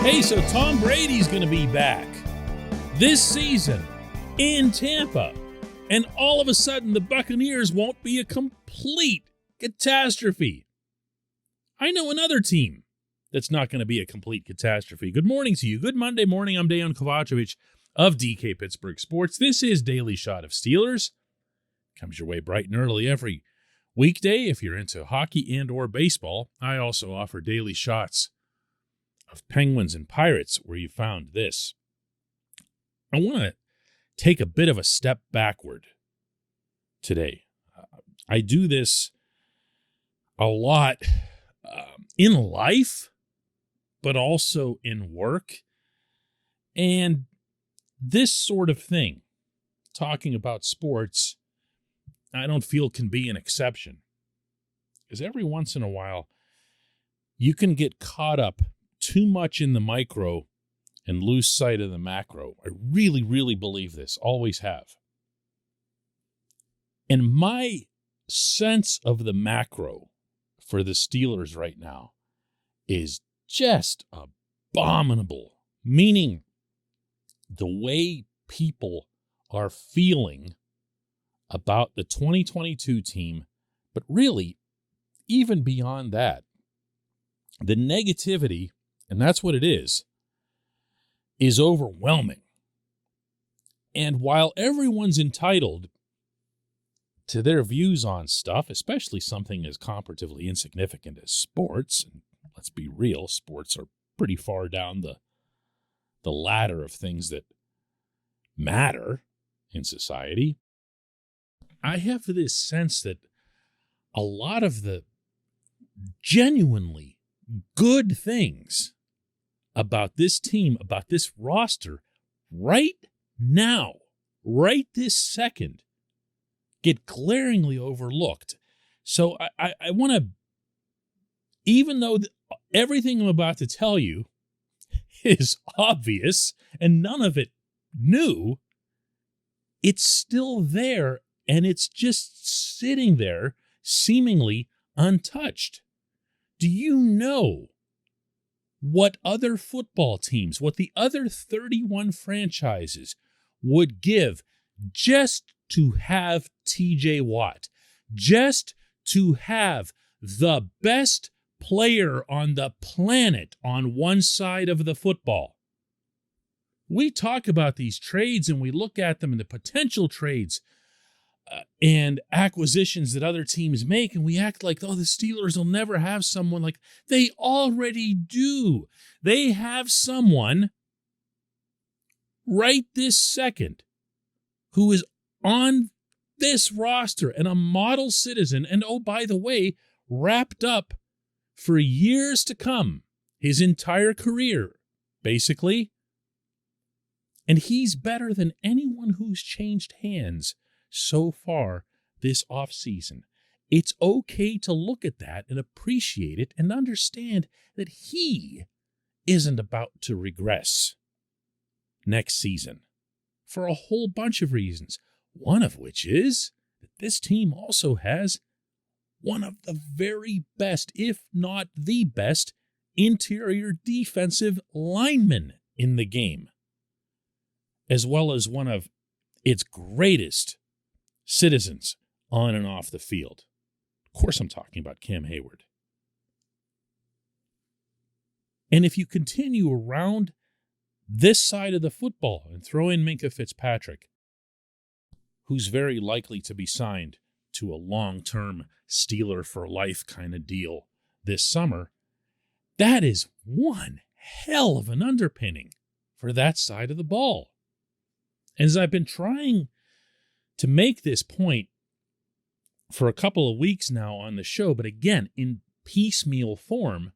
Hey, so Tom Brady's going to be back this season in Tampa. And all of a sudden, the Buccaneers won't be a complete catastrophe. I know another team that's not going to be a complete catastrophe. Good morning to you. Good Monday morning. I'm Dejan Kovacevic of DK Pittsburgh Sports. This is Daily Shot of Steelers. Comes your way bright and early every weekday if you're into hockey and or baseball. I also offer daily shots of Penguins and Pirates where you found this. I want to take a bit of a step backward today. I do this a lot in life, but also in work. And this sort of thing, talking about sports, I don't feel can be an exception. Because every once in a while, you can get caught up too much in the micro and lose sight of the macro. I really, really believe this. Always have. And my sense of the macro for the Steelers right now is just abominable. Meaning the way people are feeling about the 2022 team, but really, even beyond that, the negativity, and that's what it is overwhelming. And while everyone's entitled to their views on stuff, especially something as comparatively insignificant as sports, and let's be real, sports are pretty far down the ladder of things that matter in society, I have this sense that a lot of the genuinely good things about this team, about this roster, right now, right this second, get glaringly overlooked. So I want to, even though everything I'm about to tell you is obvious and none of it new, it's still there and it's just sitting there seemingly untouched. Do you know what other football teams, what the other 31 franchises would give just to have TJ Watt, just to have the best player on the planet on one side of the football? We talk about these trades and we look at them and the potential trades and acquisitions that other teams make, and we act like, oh, the Steelers will never have someone like they already do. They have someone right this second who is on this roster and a model citizen, and oh, by the way, wrapped up for years to come, his entire career, basically. And he's better than anyone who's changed hands so far this offseason. It's okay to look at that and appreciate it and understand that he isn't about to regress next season for a whole bunch of reasons. One of which is that this team also has one of the very best, if not the best, interior defensive linemen in the game, as well as one of its greatest citizens on and off the field. Of course, I'm talking about Cam Hayward. And if you continue around this side of the football and throw in Minkah Fitzpatrick, who's very likely to be signed to a long-term Steeler for life kind of deal this summer, that is one hell of an underpinning for that side of the ball. As I've been trying to make this point for a couple of weeks now on the show, but again, in piecemeal form,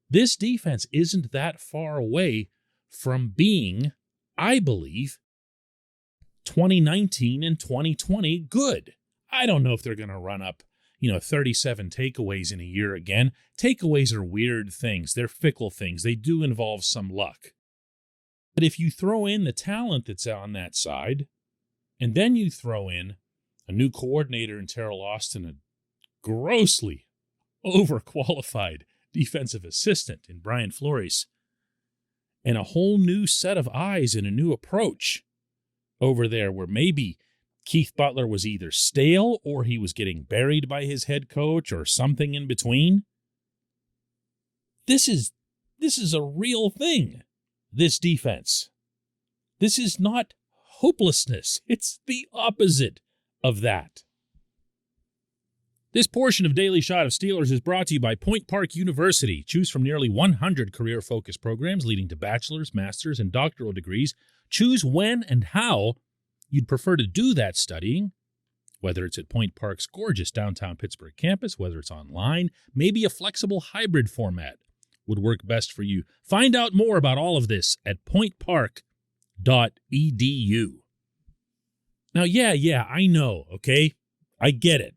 this defense isn't that far away from being, I believe, 2019 and 2020 good. I don't know if they're going to run up, 37 takeaways in a year again. Takeaways are weird things. They're fickle things. They do involve some luck. But if you throw in the talent that's on that side, and then you throw in a new coordinator in Terrell Austin, a grossly overqualified defensive assistant in Brian Flores, and a whole new set of eyes and a new approach over there where maybe Keith Butler was either stale or he was getting buried by his head coach or something in between. This is a real thing, this defense. This is not hopelessness. It's the opposite of that. This portion of Daily Shot of Steelers is brought to you by Point Park University. Choose from nearly 100 career-focused programs leading to bachelor's, master's, and doctoral degrees. Choose when and how you'd prefer to do that studying, whether it's at Point Park's gorgeous downtown Pittsburgh campus, whether it's online, maybe a flexible hybrid format would work best for you. Find out more about all of this at pointpark.edu. Now, yeah, I know, okay? I get it.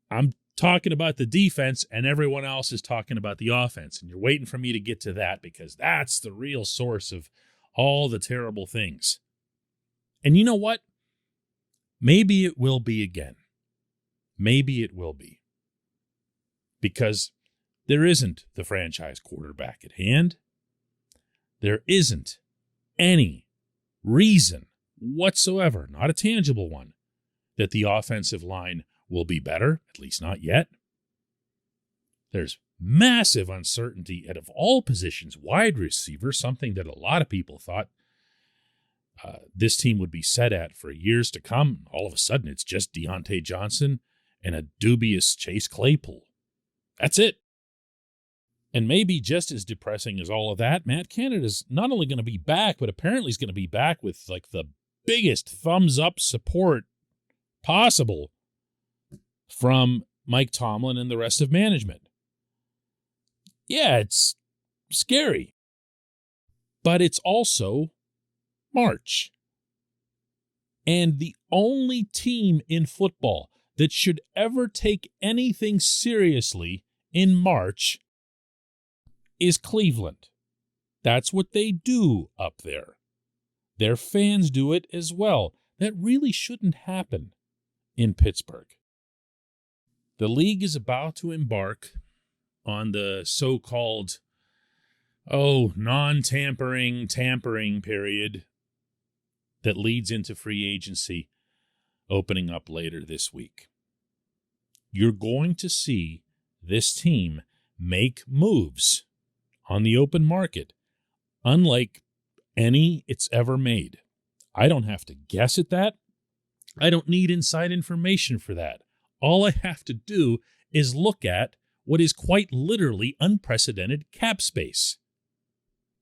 I'm talking about the defense and everyone else is talking about the offense, and you're waiting for me to get to that because that's the real source of all the terrible things. And you know what? Maybe it will be again. Maybe it will be. Because there isn't the franchise quarterback at hand. There isn't any reason whatsoever, not a tangible one, that the offensive line will be better, at least not yet. There's massive uncertainty at of all positions, wide receiver, something that a lot of people thought this team would be set at for years to come. All of a sudden, it's just Deontay Johnson and a dubious Chase Claypool. That's it. And maybe just as depressing as all of that, Matt Canada's not only going to be back, but apparently he's going to be back with like the biggest thumbs-up support possible from Mike Tomlin and the rest of management. Yeah, it's scary. But it's also March. And the only team in football that should ever take anything seriously in March is Cleveland. That's what they do up there. Their fans do it as well. That really shouldn't happen in Pittsburgh. The league is about to embark on the so-called, non-tampering, tampering period that leads into free agency opening up later this week. You're going to see this team make moves on the open market unlike any it's ever made. I don't have to guess at that. I don't need inside information for that. All I have to do is look at what is quite literally unprecedented cap space.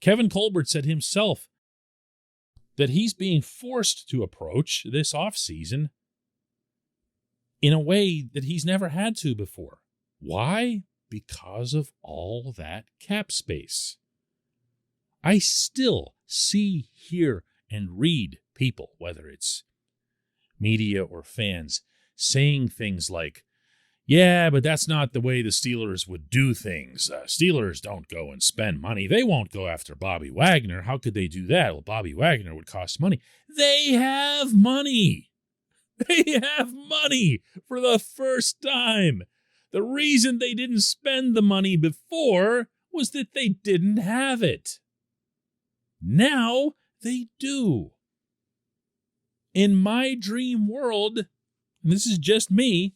Kevin Colbert said himself that he's being forced to approach this offseason in a way that he's never had to before. Why? Because of all that cap space. I still see, hear, and read people, whether it's media or fans, saying things like, yeah, but that's not the way the Steelers would do things. Steelers don't go and spend money. They won't go after Bobby Wagner. How could they do that? Well, Bobby Wagner would cost money. They have money. They have money for the first time. The reason they didn't spend the money before was that they didn't have it. Now they do. In my dream world, and this is just me,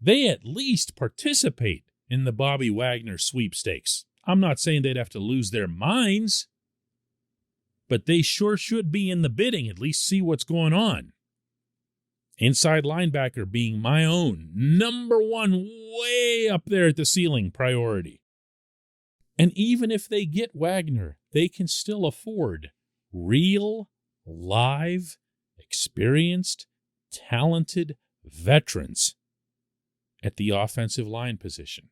they at least participate in the Bobby Wagner sweepstakes. I'm not saying they'd have to lose their minds, but they sure should be in the bidding, at least see what's going on. Inside linebacker being my own number one, way up there at the ceiling priority. And even if they get Wagner, they can still afford real, live, experienced, talented veterans at the offensive line position.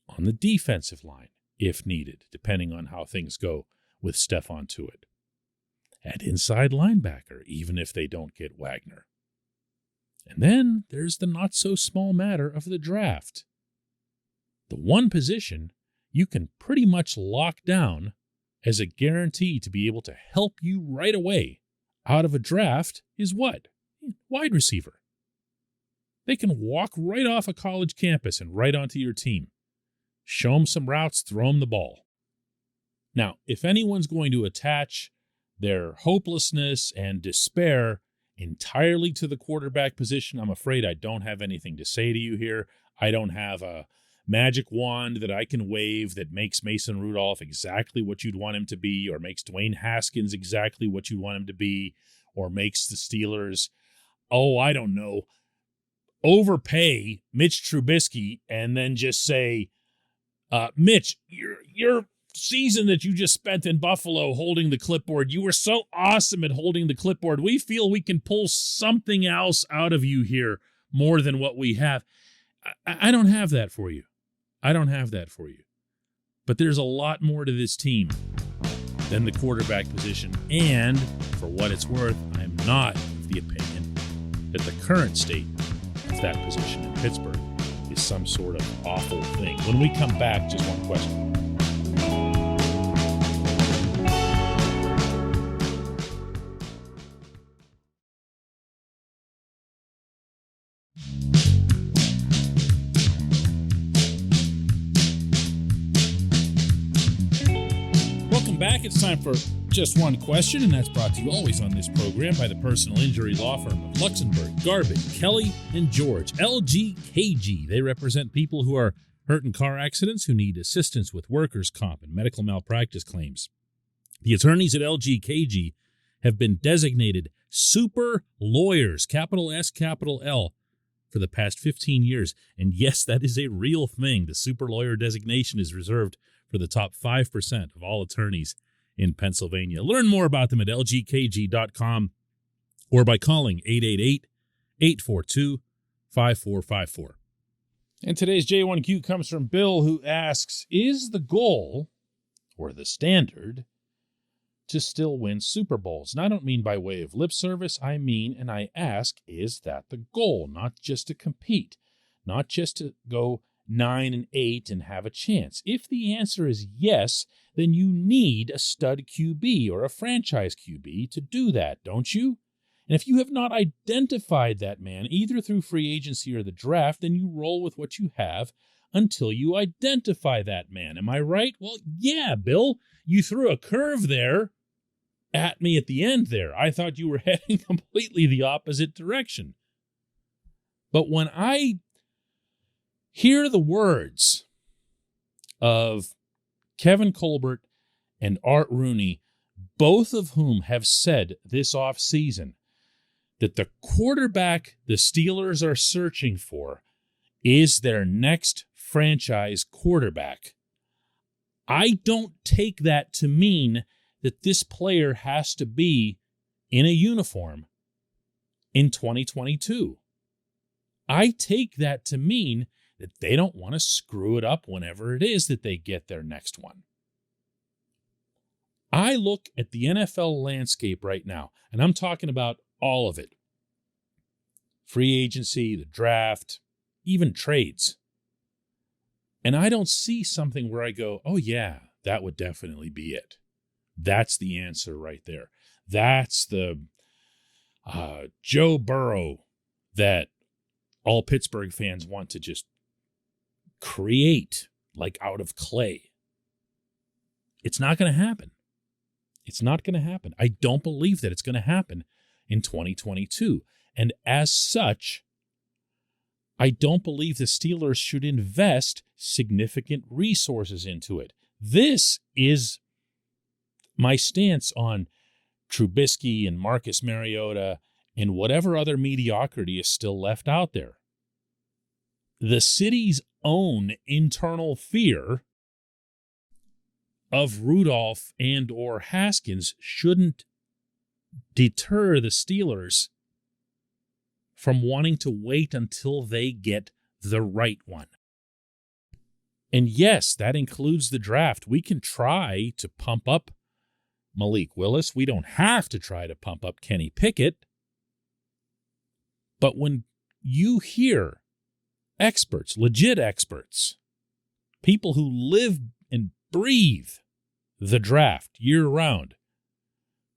On the defensive line, if needed, depending on how things go with Stephon Tuitt. At inside linebacker, even if they don't get Wagner. And then there's the not-so-small matter of the draft. The one position you can pretty much lock down as a guarantee to be able to help you right away out of a draft is what? Wide receiver. They can walk right off a college campus and right onto your team. Show him some routes, throw him the ball. Now, if anyone's going to attach their hopelessness and despair entirely to the quarterback position, I'm afraid I don't have anything to say to you here. I don't have a magic wand that I can wave that makes Mason Rudolph exactly what you'd want him to be, or makes Dwayne Haskins exactly what you want him to be, or makes the Steelers, I don't know, overpay Mitch Trubisky and then just say, Mitch, your season that you just spent in Buffalo holding the clipboard, you were so awesome at holding the clipboard. We feel we can pull something else out of you here more than what we have. I don't have that for you. I don't have that for you. But there's a lot more to this team than the quarterback position. And for what it's worth, I'm not of the opinion that the current state of that position in Pittsburgh is some sort of awful thing. When we come back, just one question. Back. It's time for Just One Question, and that's brought to you always on this program by the personal injury law firm of Luxembourg, Garvin, Kelly, and George, LGKG. They represent people who are hurt in car accidents, who need assistance with workers' comp and medical malpractice claims. The attorneys at LGKG have been designated super lawyers, capital S, capital L, for the past 15 years. And yes, that is a real thing. The super lawyer designation is reserved for the top 5% of all attorneys in Pennsylvania. Learn more about them at lgkg.com or by calling 888-842-5454. And today's J1Q comes from Bill, who asks, is the goal or the standard to still win Super Bowls? And I don't mean by way of lip service. I mean, and I ask, is that the goal? Not just to compete, not just to go 9-8 and have a chance. If the answer is yes, then you need a stud QB or a franchise QB to do that, don't you? And if you have not identified that man, either through free agency or the draft, then you roll with what you have until you identify that man. Am I right? Well, yeah, Bill, you threw a curve there at me at the end there. I thought you were heading completely the opposite direction. But when I hear the words of Kevin Colbert and Art Rooney, both of whom have said this offseason that the quarterback the Steelers are searching for is their next franchise quarterback, I don't take that to mean that this player has to be in a uniform in 2022. I take that to mean that they don't want to screw it up whenever it is that they get their next one. I look at the NFL landscape right now, and I'm talking about all of it. Free agency, the draft, even trades. And I don't see something where I go, oh yeah, that would definitely be it. That's the answer right there. That's the Joe Burrow that all Pittsburgh fans want to just create like out of clay. It's not going to happen. It's not going to happen. I don't believe that it's going to happen in 2022. And as such, I don't believe the Steelers should invest significant resources into it. This is my stance on Trubisky and Marcus Mariota and whatever other mediocrity is still left out there. The city's own internal fear of Rudolph and or Haskins shouldn't deter the Steelers from wanting to wait until they get the right one. And yes, that includes the draft. We can try to pump up Malik Willis. We don't have to try to pump up Kenny Pickett. But when you hear experts, legit experts, people who live and breathe the draft year-round,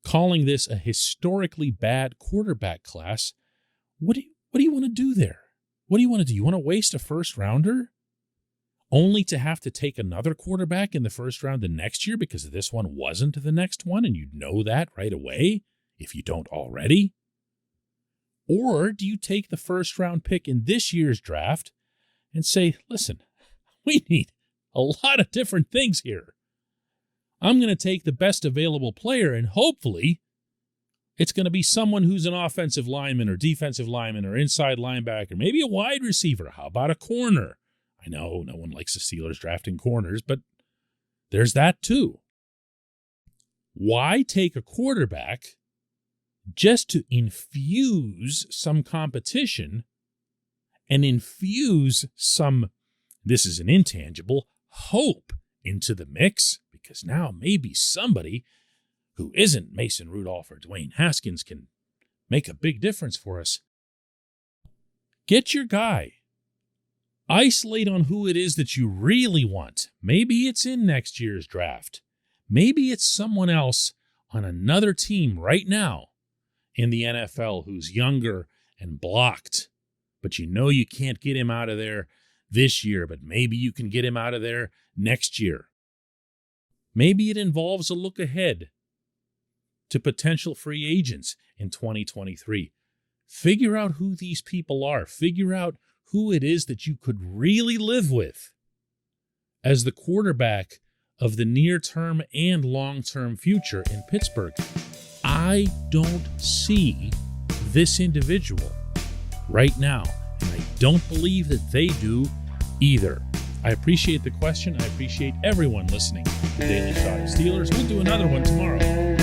calling this a historically bad quarterback class, what do you want to do there? What do you want to do? You want to waste a first-rounder only to have to take another quarterback in the first round the next year because this one wasn't the next one, and you know that right away if you don't already? Or do you take the first round pick in this year's draft and say, listen, we need a lot of different things here. I'm going to take the best available player, and hopefully it's going to be someone who's an offensive lineman or defensive lineman or inside linebacker, maybe a wide receiver. How about a corner? I know no one likes the Steelers drafting corners, but there's that too. Why take a quarterback just to infuse some competition and infuse some, this is an intangible, hope into the mix? Because now maybe somebody who isn't Mason Rudolph or Dwayne Haskins can make a big difference for us. Get your guy. Isolate on who it is that you really want. Maybe it's in next year's draft. Maybe it's someone else on another team right now in the NFL who's younger and blocked, but you know you can't get him out of there this year, but maybe you can get him out of there next year. Maybe it involves a look ahead to potential free agents in 2023. Figure out who these people are. Figure out who it is that you could really live with as the quarterback of the near-term and long-term future in Pittsburgh. I don't see this individual right now, and I don't believe that they do either. I appreciate the question. I appreciate everyone listening to Daily Shot of Steelers. We'll do another one tomorrow.